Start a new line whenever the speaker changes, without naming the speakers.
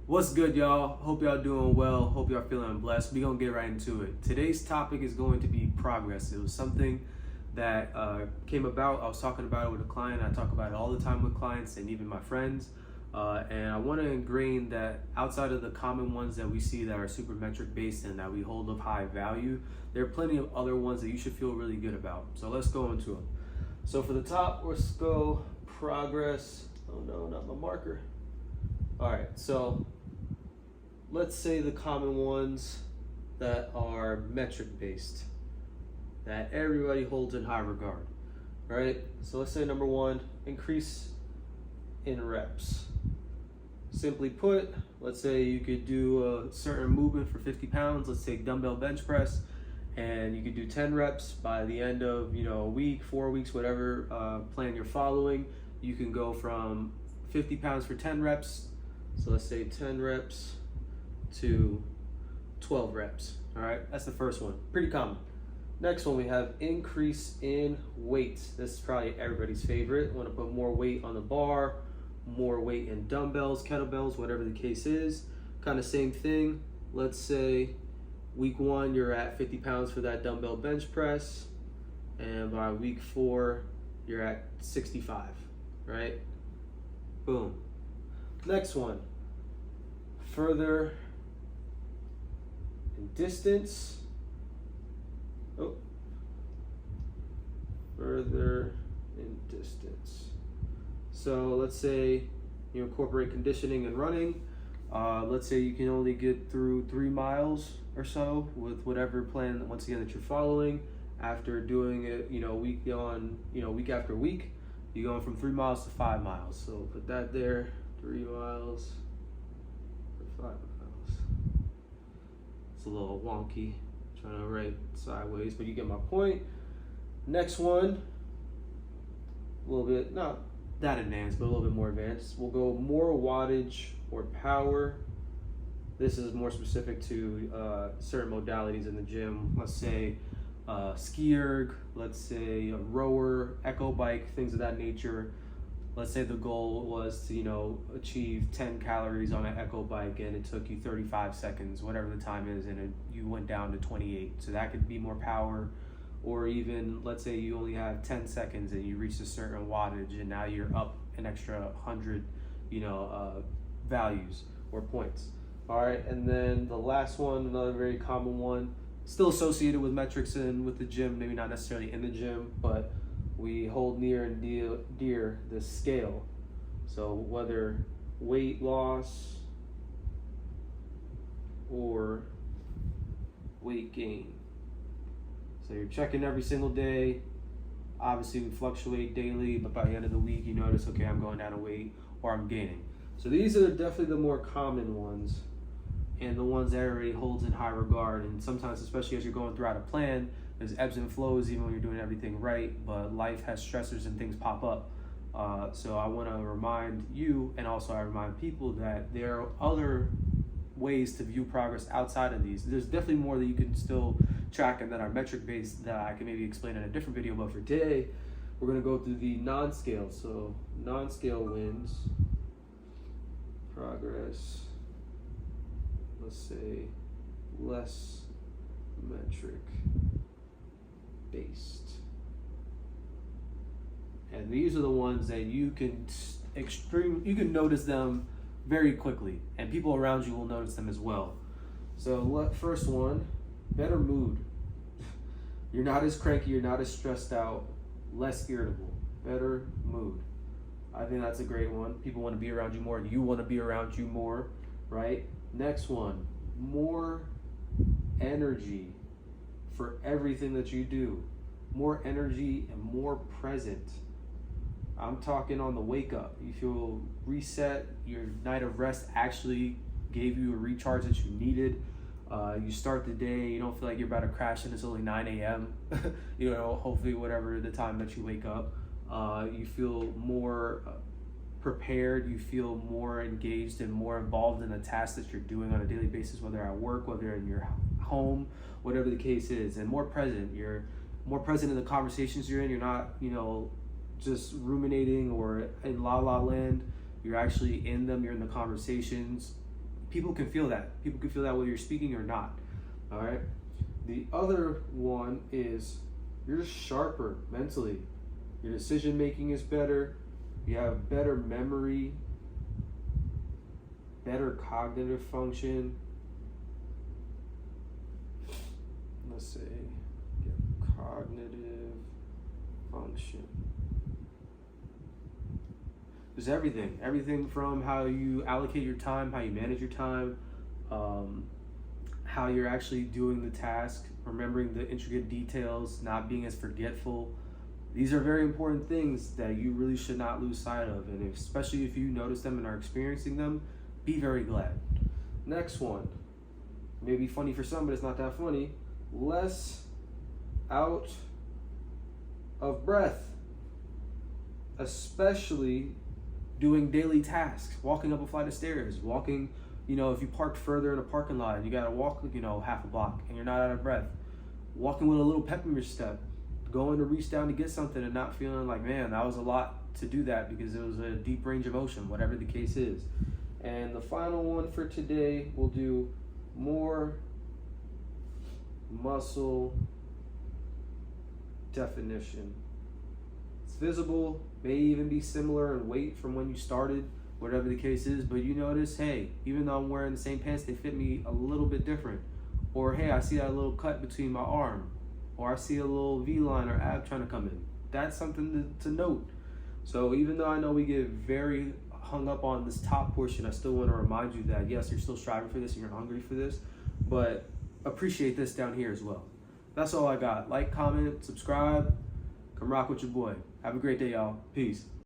What's good, y'all? Hope y'all doing well. Hope y'all feeling blessed. We're gonna get right into it. Today's topic is going to be progress. It was something that came about. I was talking about it with a client. I talk about it all the time with clients and even my friends. And I want to ingrain that outside of the common ones that we see that are super metric based and that we hold of high value, there are plenty of other ones that you should feel really good about. So let's go into them. So for the top, let's go progress. Oh no, not my marker. All right, so let's say the common ones that are metric based, that everybody holds in high regard, right? So let's say number one, increase in reps. Simply put, let's say you could do a certain movement for 50 pounds. Let's take dumbbell bench press, and you could do 10 reps. By the end of a week, 4 weeks, whatever plan you're following, you can go from 50 pounds for 10 reps. So let's say 10 reps to 12 reps. All right, that's the first one. Pretty common. Next one, we have increase in weight. This is probably everybody's favorite. Want to put more weight on the bar, more weight in dumbbells, kettlebells, whatever the case is. Kind of same thing. Let's say week one, you're at 50 pounds for that dumbbell bench press, and by week 4, you're at 65, right? Boom. Next one, further in distance. Further in distance. So let's say you incorporate conditioning and running. Let's say you can only get through 3 miles or so with whatever plan, once again, that you're following. After doing it, week after week, you're going from 3 miles to 5 miles. So put that there, 3 miles for 5 miles. It's a little wonky, trying to write sideways, but you get my point. Next one, a little bit, not that advanced, but a little bit more advanced. We'll go more wattage or power. This is more specific to certain modalities in the gym. Let's say ski erg, let's say a rower, echo bike, things of that nature. Let's say the goal was to achieve 10 calories on an echo bike, and it took you 35 seconds, whatever the time is, and you went down to 28. So that could be more power. Or even, let's say you only have 10 seconds and you reach a certain wattage, and now you're up an extra 100, values or points. All right, and then the last one, another very common one, still associated with metrics and with the gym, maybe not necessarily in the gym, but we hold near and dear the scale. So whether weight loss or weight gain. So you're checking every single day. Obviously we fluctuate daily, but by the end of the week you notice, okay, I'm going down in weight or I'm gaining. So these are definitely the more common ones and the ones that everybody holds in high regard. And sometimes, especially as you're going throughout a plan, there's ebbs and flows even when you're doing everything right, but life has stressors and things pop up. So I want to remind you, and also I remind people, that there are other ways to view progress outside of these. There's definitely more that you can still track and that are metric based that I can maybe explain in a different video, but for today we're going to go through the non-scale. So non-scale wins, progress, let's say less metric based, and these are the ones that you can notice them very quickly, and people around you will notice them as well. So first one, better mood. You're not as cranky, you're not as stressed out, less irritable, better mood. I think that's a great one. People want to be around you more, you want to be around you more, right? Next one, more energy for everything that you do. More energy and more present. I'm talking on the wake up. You feel reset, your night of rest actually gave you a recharge that you needed. You start the day, you don't feel like you're about to crash and it's only 9 a.m. Hopefully whatever the time that you wake up. You feel more prepared, you feel more engaged and more involved in the tasks that you're doing on a daily basis, whether at work, whether in your home, whatever the case is, and more present. You're more present in the conversations you're in. You're not, just ruminating or in la la land. You're actually in them, you're in the conversations. people can feel that. People can feel that whether you're speaking or not. All right. The other one is you're just sharper mentally. Your decision making is better. You have better memory, better cognitive function. Let's say cognitive function. There's everything from how you allocate your time, how you manage your time, how you're actually doing the task, remembering the intricate details, not being as forgetful. These are very important things that you really should not lose sight of, and especially if you notice them and are experiencing them, be very glad. Next one, may be funny for some, but it's not that funny. Less out of breath, especially doing daily tasks, walking up a flight of stairs, walking, if you parked further in a parking lot and you gotta walk, half a block and you're not out of breath, walking with a little pep in your step, going to reach down to get something and not feeling like, man, that was a lot to do that because it was a deep range of motion, whatever the case is. And the final one for today, we'll do more muscle definition. It's visible, may even be similar in weight from when you started, whatever the case is, but you notice, hey, even though I'm wearing the same pants, they fit me a little bit different. Or hey, I see that little cut between my arm, or I see a little V-line or ab trying to come in. That's something to note. So even though I know we get very hung up on this top portion, I still want to remind you that yes, you're still striving for this and you're hungry for this, but appreciate this down here as well. That's all I got. Like, comment, subscribe, come rock with your boy. Have a great day, y'all. Peace.